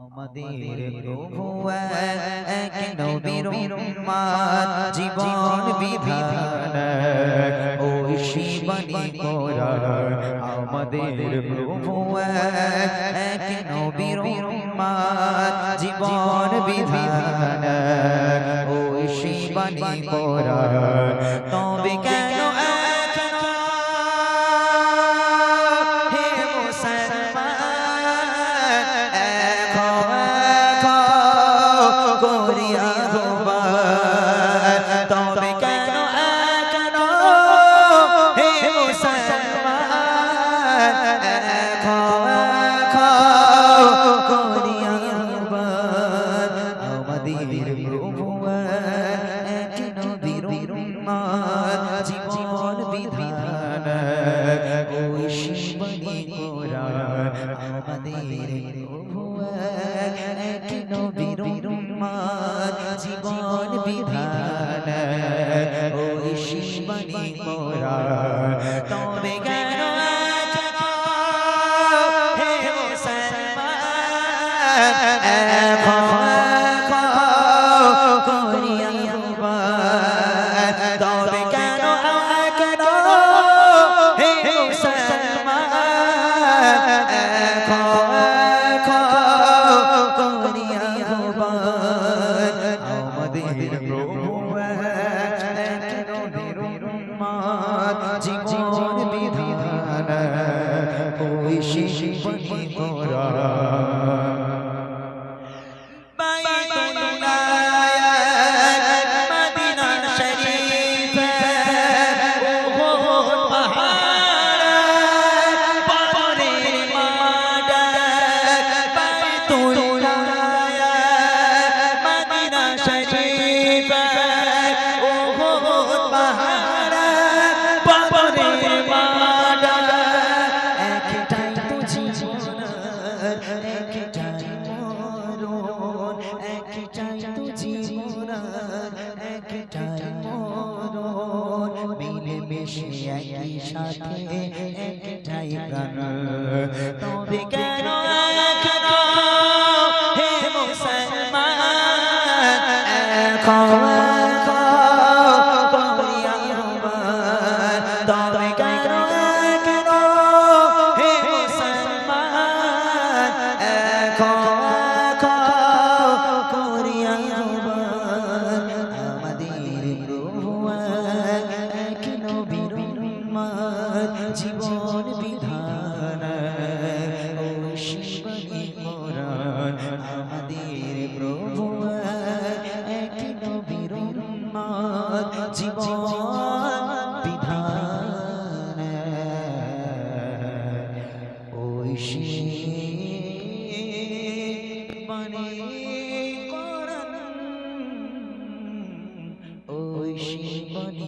আমাদের প্রভু এক নবীর উম্মত জীবন বিধান ওই শিবানী কোরআন আমাদের প্রভু এক নবীর উম্মত জীবন বিধান ওই শিবানী কোরআন তবে কেন জীবন বিধান ওই শিবানী কোরআন আমাদের প্রভু এক নবীর উম্মত জীবন বিধান ওই শিবানী কোরআন তবে কেন হে মুসলমান জীবন বিধান ওই শিবানী কোরআন একই সাথে একটাই প্রাণ তবে কেন হে মুসলমান তবে কেন হে মুসলমান করিয়া আমাদের প্রভু এক নবীর জীবন বিধান ওই শিবানী কোরআন আমাদের প্রভু এক নবীর জীবন বিধান ওই শিবানী কোরআন ওই